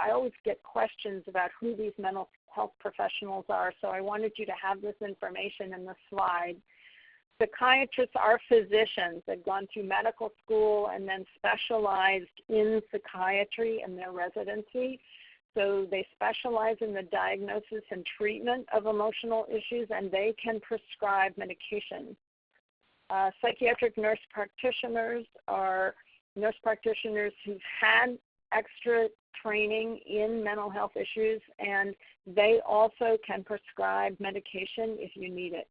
B: always get questions about who these mental health professionals are, so I wanted you to have this information in the slide. Psychiatrists are physicians. They've gone through medical school and then specialized in psychiatry in their residency. So they specialize in the diagnosis and treatment of emotional issues, and they can prescribe medication. Psychiatric nurse practitioners are nurse practitioners who've had extra training in mental health issues, and they also can prescribe medication if you need it.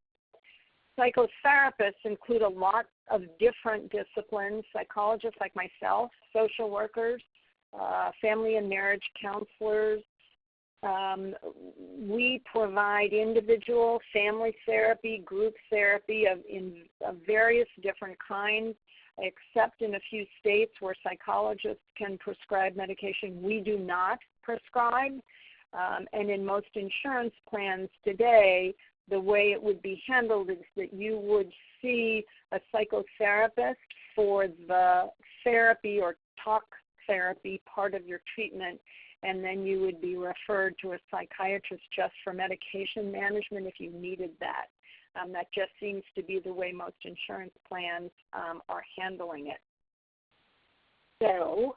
B: Psychotherapists include a lot of different disciplines, psychologists like myself, social workers, family and marriage counselors. We provide individual family therapy, group therapy of various different kinds, except in a few states where psychologists can prescribe medication. We do not prescribe, and in most insurance plans today, the way it would be handled is that you would see a psychotherapist for the therapy or talk therapy part of your treatment, and then you would be referred to a psychiatrist just for medication management if you needed that. That just seems to be the way most insurance plans are handling it. So,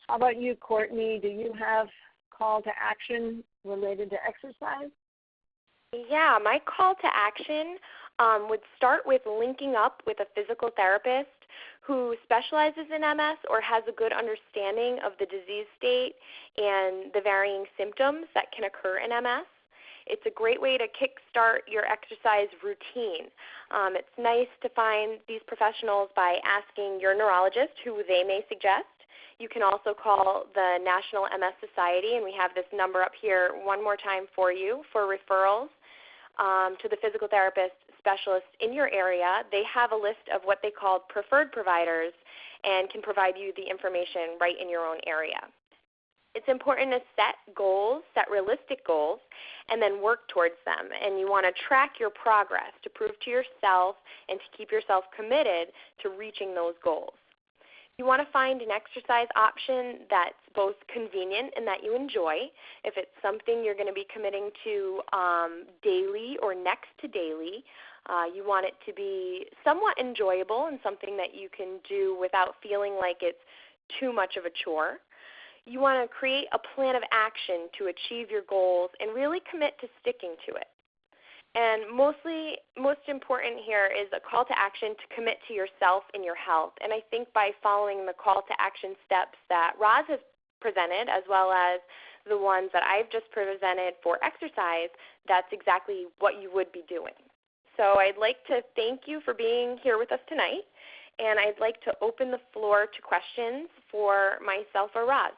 B: how about you, Courtney? Do you have call to action related to exercise?
C: Yeah, my call to action would start with linking up with a physical therapist who specializes in MS or has a good understanding of the disease state and the varying symptoms that can occur in MS. It's a great way to kickstart your exercise routine. It's nice to find these professionals by asking your neurologist who they may suggest. You can also call the National MS Society, and we have this number up here one more time for you for referrals to the physical therapist specialist in your area. They have a list of what they call preferred providers and can provide you the information right in your own area. It's important to set goals, set realistic goals, and then work towards them. And you want to track your progress to prove to yourself and to keep yourself committed to reaching those goals. You want to find an exercise option that's both convenient and that you enjoy. If it's something you're going to be committing to daily or next to daily, you want it to be somewhat enjoyable and something that you can do without feeling like it's too much of a chore. You want to create a plan of action to achieve your goals and really commit to sticking to it. And most important here is a call to action to commit to yourself and your health. And I think by following the call to action steps that Roz has presented, as well as the ones that I've just presented for exercise, that's exactly what you would be doing. So I'd like to thank you for being here with us tonight, and I'd like to open the floor to questions for myself or Roz.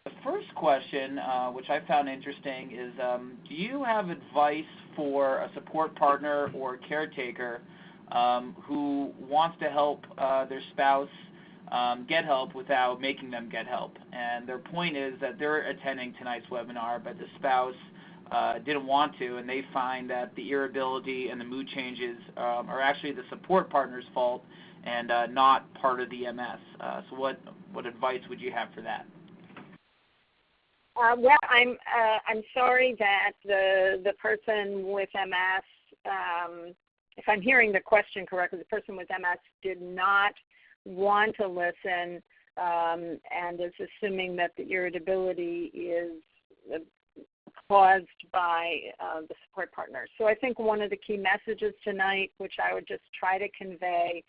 A: The first question, which I found interesting, is do you have advice for a support partner or caretaker who wants to help their spouse get help without making them get help? And their point is that they're attending tonight's webinar, but the spouse didn't want to, and they find that the irritability and the mood changes are actually the support partner's fault and not part of the MS. So what advice would you have for that?
B: Well, I'm sorry that the person with MS, if I'm hearing the question correctly, the person with MS did not want to listen and is assuming that the irritability is caused by the support partner. So I think one of the key messages tonight, which I would just try to convey,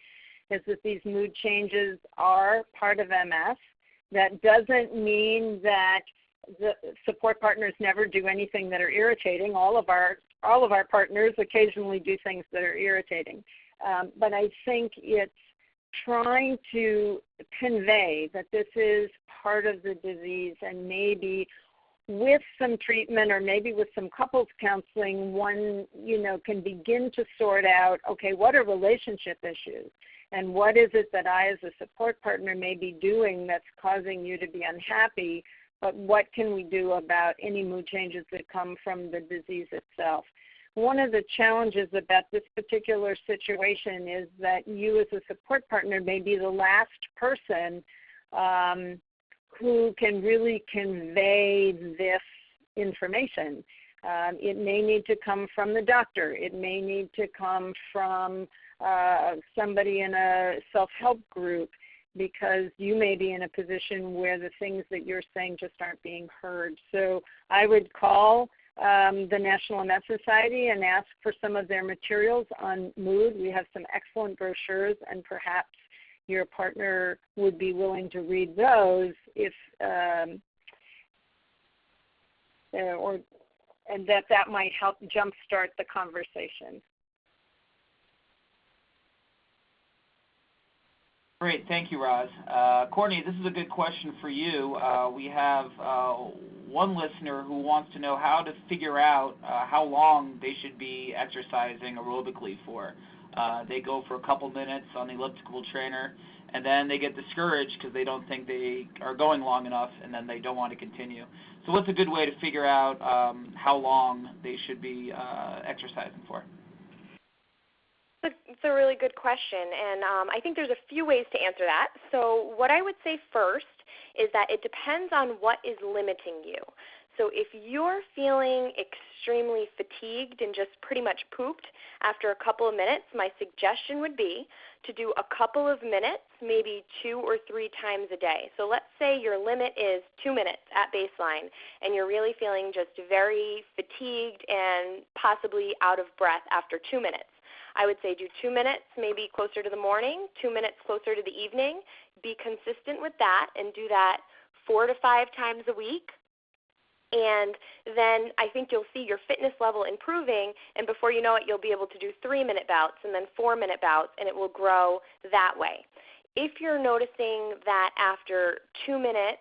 B: is that these mood changes are part of MS. That doesn't mean that the support partners never do anything that are irritating. All of our partners occasionally do things that are irritating. But I think it's trying to convey that this is part of the disease, and maybe with some treatment or maybe with some couples counseling, one, can begin to sort out, okay, what are relationship issues? And what is it that I as a support partner may be doing that's causing you to be unhappy, but what can we do about any mood changes that come from the disease itself? One of the challenges about this particular situation is that you as a support partner may be the last person who can really convey this information. It may need to come from the doctor. It may need to come from somebody in a self-help group, because you may be in a position where the things that you're saying just aren't being heard. So I would call the National MS Society and ask for some of their materials on mood. We have some excellent brochures, and perhaps your partner would be willing to read those if and that might help jumpstart the conversation.
A: Great, thank you, Roz. Courtney, this is a good question for you. We have one listener who wants to know how to figure out how long they should be exercising aerobically for. They go for a couple minutes on the elliptical trainer, and then they get discouraged because they don't think they are going long enough, and then they don't want to continue. So what's a good way to figure out how long they should be exercising for?
C: It's a really good question, and I think there's a few ways to answer that. So what I would say first is that it depends on what is limiting you. So if you're feeling extremely fatigued and just pretty much pooped after a couple of minutes, my suggestion would be to do a couple of minutes, maybe 2 or 3 times a day. So let's say your limit is 2 minutes at baseline, and you're really feeling just very fatigued and possibly out of breath after 2 minutes. I would say do 2 minutes, maybe closer to the morning, 2 minutes closer to the evening. Be consistent with that and do that 4 to 5 times a week. And then I think you'll see your fitness level improving, and before you know it, you'll be able to do 3-minute bouts and then 4-minute bouts, and it will grow that way. If you're noticing that after 2 minutes,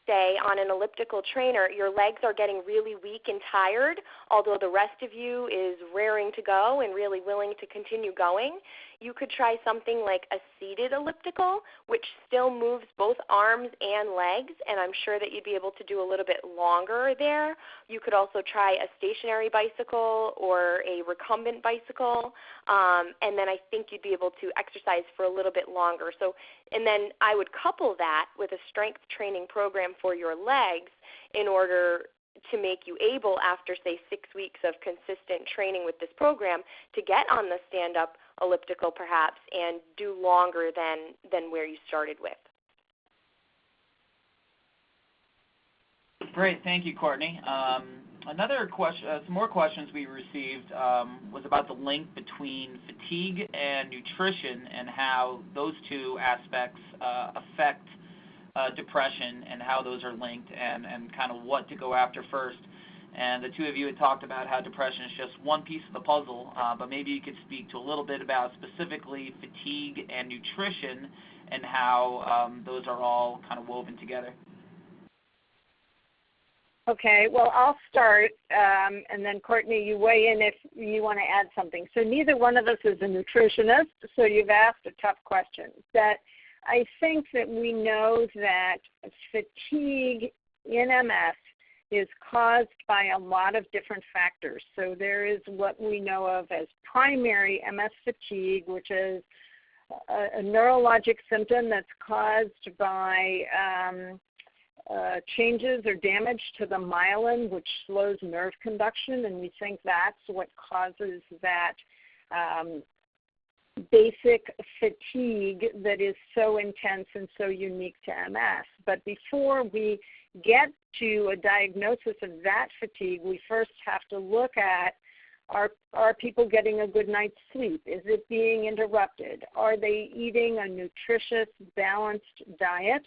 C: say on an elliptical trainer, your legs are getting really weak and tired, although the rest of you is raring to go and really willing to continue going, you could try something like a seated elliptical, which still moves both arms and legs, and I'm sure that you'd be able to do a little bit longer there. You could also try a stationary bicycle or a recumbent bicycle, and then I think you'd be able to exercise for a little bit longer. And then I would couple that with a strength training program for your legs in order to make you able, after, say, 6 weeks of consistent training with this program, to get on the stand-up elliptical perhaps and do longer than where you started with.
A: Great, thank you, Courtney. Another question, some more questions we received was about the link between fatigue and nutrition and how those two aspects affect depression and how those are linked and kind of what to go after first. And the two of you had talked about how depression is just one piece of the puzzle, but maybe you could speak to a little bit about specifically fatigue and nutrition and how those are all kind of woven together.
B: Okay, well, I'll start, and then Courtney, you weigh in if you want to add something. So neither one of us is a nutritionist, so you've asked a tough question. That I think that we know that fatigue in MS is caused by a lot of different factors. So there is what we know of as primary MS fatigue, which is a neurologic symptom that's caused by changes or damage to the myelin, which slows nerve conduction, and we think that's what causes that basic fatigue that is so intense and so unique to MS. But before we get to a diagnosis of that fatigue, we first have to look at, are people getting a good night's sleep? Is it being interrupted? Are they eating a nutritious, balanced diet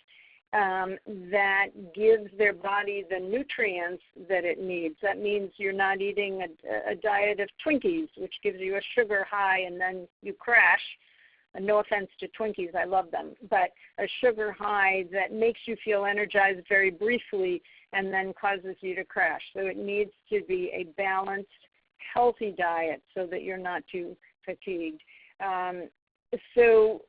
B: that gives their body the nutrients that it needs? That means you're not eating a diet of Twinkies, which gives you a sugar high and then you crash. No offense to Twinkies, I love them, but a sugar high that makes you feel energized very briefly and then causes you to crash. So it needs to be a balanced, healthy diet so that you're not too fatigued. So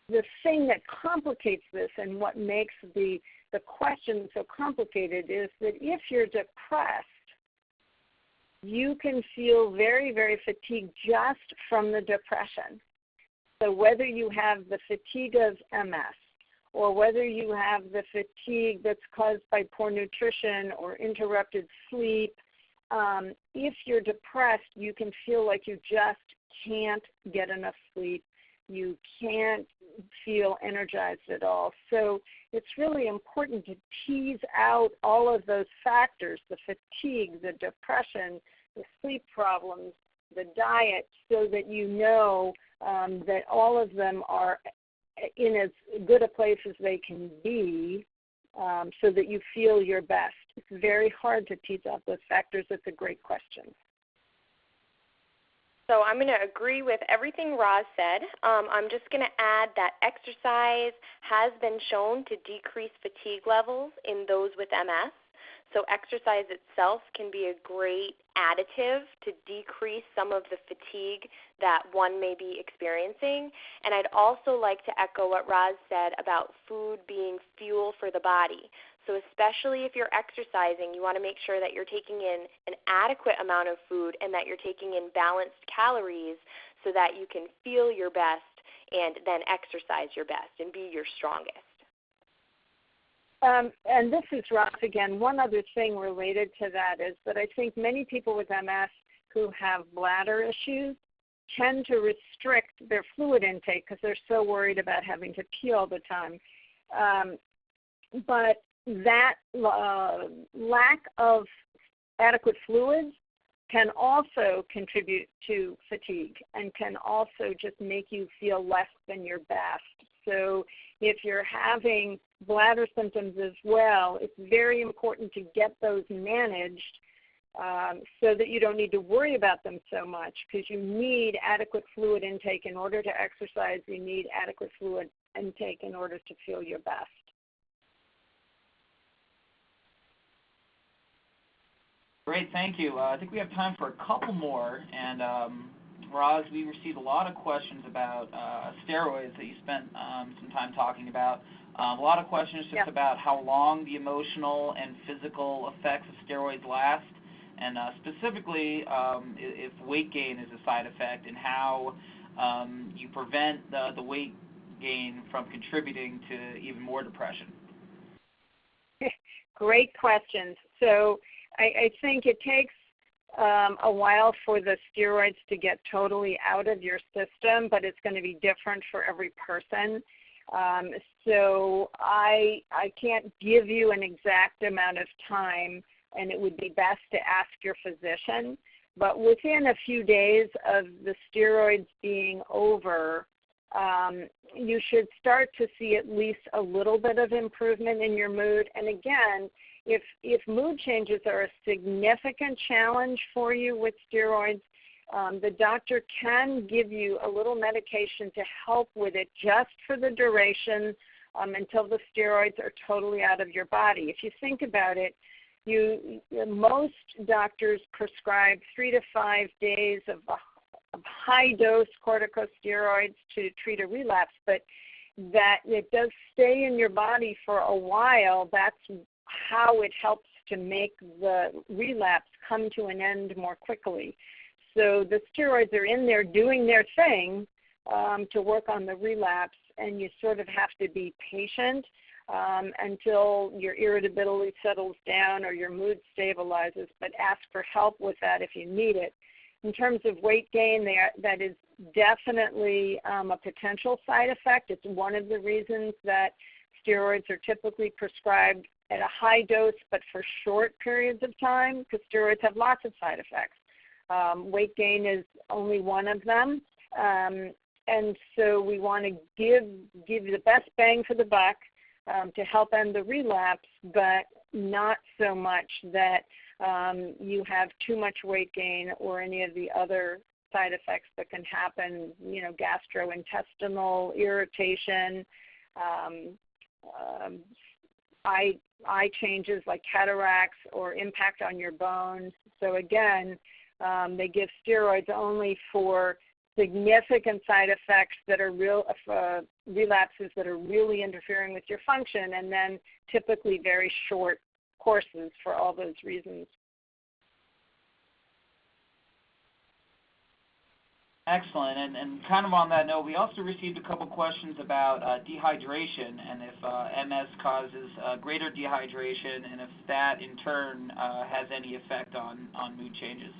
B: the thing that complicates this and what makes the question so complicated is that if you're depressed, you can feel very, very fatigued just from the depression. So whether you have the fatigue of MS or whether you have the fatigue that's caused by poor nutrition or interrupted sleep, if you're depressed, you can feel like you just can't get enough sleep. You can't feel energized at all. So it's really important to tease out all of those factors, the fatigue, the depression, the sleep problems, the diet, so that you know that all of them are in as good a place as they can be, so that you feel your best. It's very hard to tease out those factors. It's a great question.
C: So I'm going to agree with everything Roz said. I'm just going to add that exercise has been shown to decrease fatigue levels in those with MS. So exercise itself can be a great additive to decrease some of the fatigue that one may be experiencing. And I'd also like to echo what Roz said about food being fuel for the body. So especially if you're exercising, you want to make sure that you're taking in an adequate amount of food and that you're taking in balanced calories so that you can feel your best and then exercise your best and be your strongest.
B: And this is Roz again. One other thing related to that is that I think many people with MS who have bladder issues tend to restrict their fluid intake because they're so worried about having to pee all the time. But that lack of adequate fluids can also contribute to fatigue and can also just make you feel less than your best. So if you're having bladder symptoms as well, it's very important to get those managed so that you don't need to worry about them so much, because you need adequate fluid intake in order to exercise. You need adequate fluid intake in order to feel your best.
A: Great, thank you. I think we have time for a couple more. And Roz, we received a lot of questions about steroids that you spent some time talking about. A lot of questions just about how long the emotional and physical effects of steroids last, and specifically if weight gain is a side effect, and how you prevent the weight gain from contributing to even more depression.
B: Great questions. So I think it takes a while for the steroids to get totally out of your system, but it's going to be different for every person. So I can't give you an exact amount of time, and it would be best to ask your physician. But within a few days of the steroids being over, you should start to see at least a little bit of improvement in your mood. And again, if mood changes are a significant challenge for you with steroids, the doctor can give you a little medication to help with it just for the duration until the steroids are totally out of your body. If you think about it, most doctors prescribe 3 to 5 days of high-dose corticosteroids to treat a relapse, but that it does stay in your body for a while. That's how it helps to make the relapse come to an end more quickly. So the steroids are in there doing their thing to work on the relapse, and you sort of have to be patient until your irritability settles down or your mood stabilizes, but ask for help with that if you need it. In terms of weight gain, that is definitely a potential side effect. It's one of the reasons that steroids are typically prescribed at a high dose but for short periods of time, because steroids have lots of side effects. Weight gain is only one of them. And so we want to give you the best bang for the buck to help end the relapse, but not so much that you have too much weight gain or any of the other side effects that can happen, gastrointestinal irritation, eye changes like cataracts or impact on your bones. So again, they give steroids only for significant side effects that are relapses that are really interfering with your function, and then typically very short courses for all those reasons.
A: Excellent. And kind of on that note, we also received a couple questions about dehydration and if MS causes greater dehydration and if that in turn has any effect on mood changes.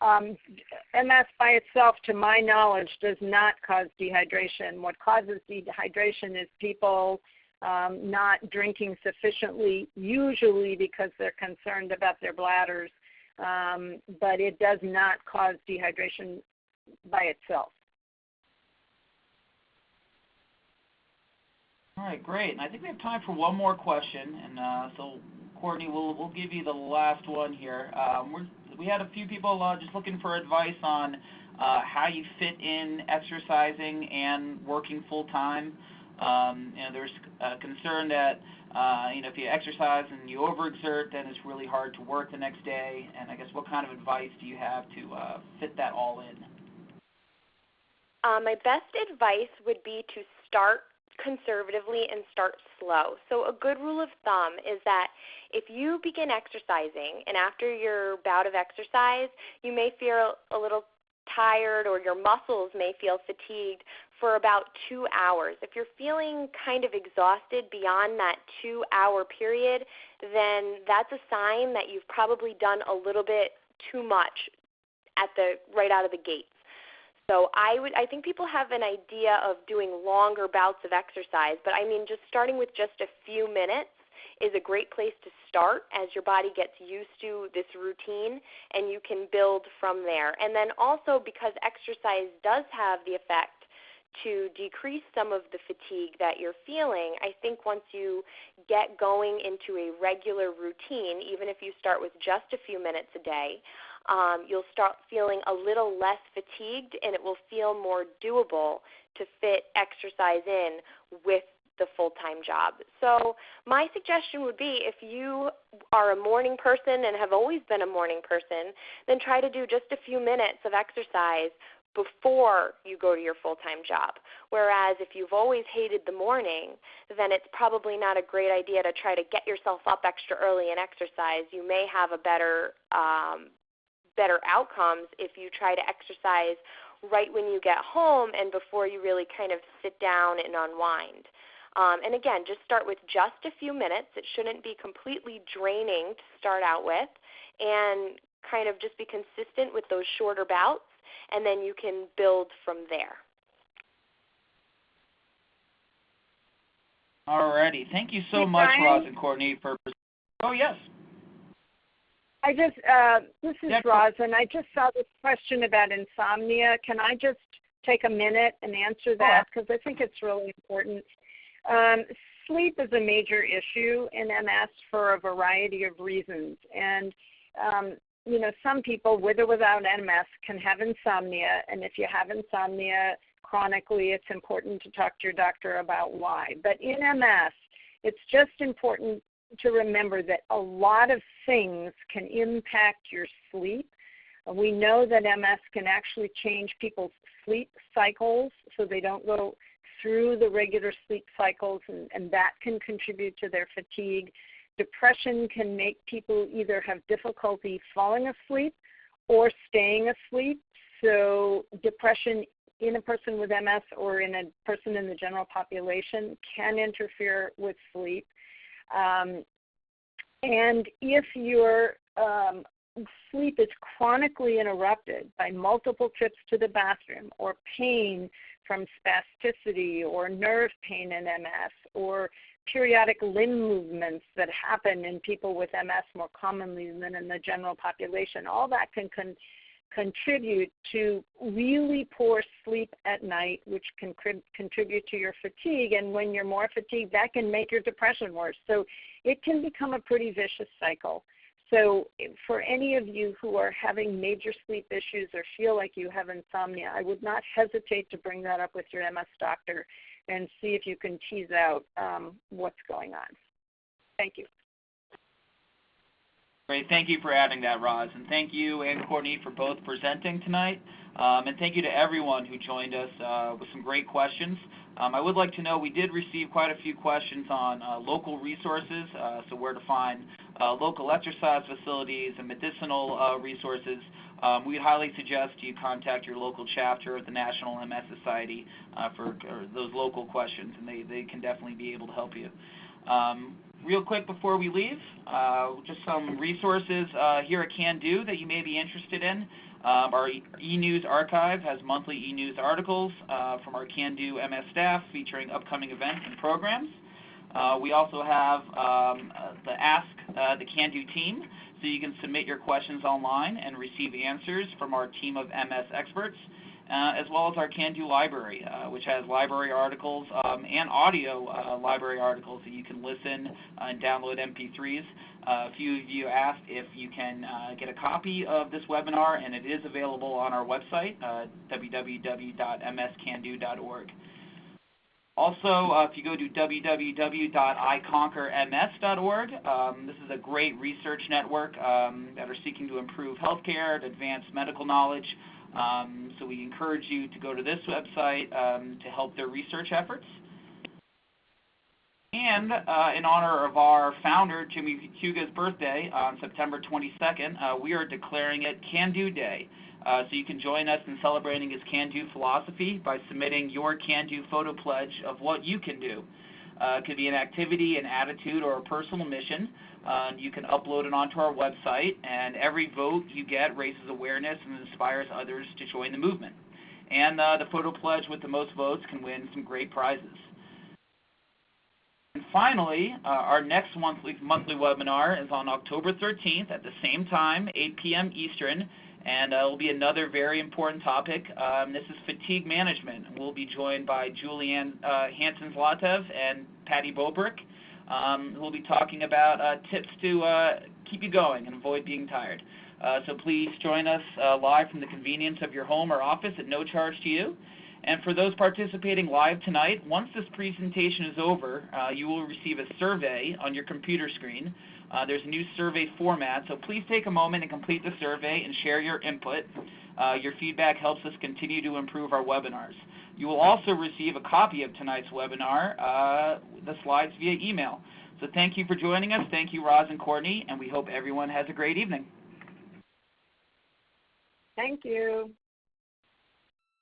B: MS by itself, to my knowledge, does not cause dehydration. What causes dehydration is people not drinking sufficiently, usually because they're concerned about their bladders. But it does not cause dehydration by itself.
A: All right, great. And I think we have time for one more question. And so, Courtney, we'll give you the last one here. We had a few people just looking for advice on how you fit in exercising and working full time. There's a concern that if you exercise and you overexert, then it's really hard to work the next day. And I guess what kind of advice do you have to fit that all in?
C: My best advice would be to start conservatively and start slow. So a good rule of thumb is that if you begin exercising and after your bout of exercise, you may feel a little tired or your muscles may feel fatigued for about 2 hours. If you're feeling kind of exhausted beyond that 2-hour period, then that's a sign that you've probably done a little bit too much right out of the gates. So I think people have an idea of doing longer bouts of exercise, but I mean just starting with just a few minutes is a great place to start as your body gets used to this routine, and you can build from there. And then also because exercise does have the effect to decrease some of the fatigue that you're feeling, I think once you get going into a regular routine, even if you start with just a few minutes a day, you'll start feeling a little less fatigued, and it will feel more doable to fit exercise in with the full-time job. So my suggestion would be if you are a morning person and have always been a morning person, then try to do just a few minutes of exercise before you go to your full-time job. Whereas if you've always hated the morning, then it's probably not a great idea to try to get yourself up extra early and exercise. You may have a better outcomes if you try to exercise right when you get home and before you really kind of sit down and unwind. And again, just start with just a few minutes. It shouldn't be completely draining to start out with, and kind of just be consistent with those shorter bouts, and then you can build from there.
A: All righty. Thank you so much, Roz and Courtney, for... Oh, yes.
B: This is Roz, and I just saw this question about insomnia. Can I just take a minute and answer that? Because I think it's really important. Sleep is a major issue in MS for a variety of reasons. And, some people with or without MS can have insomnia. And if you have insomnia chronically, it's important to talk to your doctor about why. But in MS, it's just important to remember that a lot of things can impact your sleep. We know that MS can actually change people's sleep cycles so they don't go through the regular sleep cycles, and that can contribute to their fatigue. Depression can make people either have difficulty falling asleep or staying asleep. So depression in a person with MS or in a person in the general population can interfere with sleep. And if your sleep is chronically interrupted by multiple trips to the bathroom or pain from spasticity or nerve pain in MS or periodic limb movements that happen in people with MS more commonly than in the general population, all that can contribute to really poor sleep at night, which can contribute to your fatigue. And when you're more fatigued, that can make your depression worse. So it can become a pretty vicious cycle. So for any of you who are having major sleep issues or feel like you have insomnia, I would not hesitate to bring that up with your MS doctor and see if you can tease out what's going on. Thank you.
A: Great. Thank you for adding that, Roz. And thank you and Courtney for both presenting tonight. And thank you to everyone who joined us with some great questions. I would like to know we did receive quite a few questions on local resources, so where to find local exercise facilities and medicinal resources. We'd highly suggest you contact your local chapter of the National MS Society for those local questions, and they can definitely be able to help you. Real quick before we leave, just some resources here at Can Do that you may be interested in. Our e-news archive has monthly e-news articles from our Can Do MS staff featuring upcoming events and programs. We also have the Ask the Can Do team, so you can submit your questions online and receive answers from our team of MS experts, as well as our Can Do library, which has library articles and audio library articles that you can listen and download MP3s. A few of you asked if you can get a copy of this webinar, and it is available on our website, www.mscando.org. Also, if you go to www.iconquerms.org, this is a great research network that are seeking to improve healthcare and advance medical knowledge. So we encourage you to go to this website to help their research efforts. And in honor of our founder, Jimmy Huga's birthday on September 22nd, we are declaring it Can Do Day. So you can join us in celebrating his Can Do philosophy by submitting your Can Do photo pledge of what you can do. It could be an activity, an attitude, or a personal mission. You can upload it onto our website, and every vote you get raises awareness and inspires others to join the movement. And the photo pledge with the most votes can win some great prizes. And finally, our next monthly webinar is on October 13th at the same time, 8 p.m. Eastern, and it will be another very important topic. This is fatigue management. We'll be joined by Julianne Hansen-Zlatev and Patty Bobrick. We'll be talking about tips to keep you going and avoid being tired. So please join us live from the convenience of your home or office at no charge to you. And for those participating live tonight, once this presentation is over, you will receive a survey on your computer screen. There's a new survey format, so please take a moment and complete the survey and share your input. Your feedback helps us continue to improve our webinars. You will also receive a copy of tonight's webinar, the slides via email. So thank you for joining us. Thank you, Roz and Courtney, and we hope everyone has a great evening.
B: Thank you.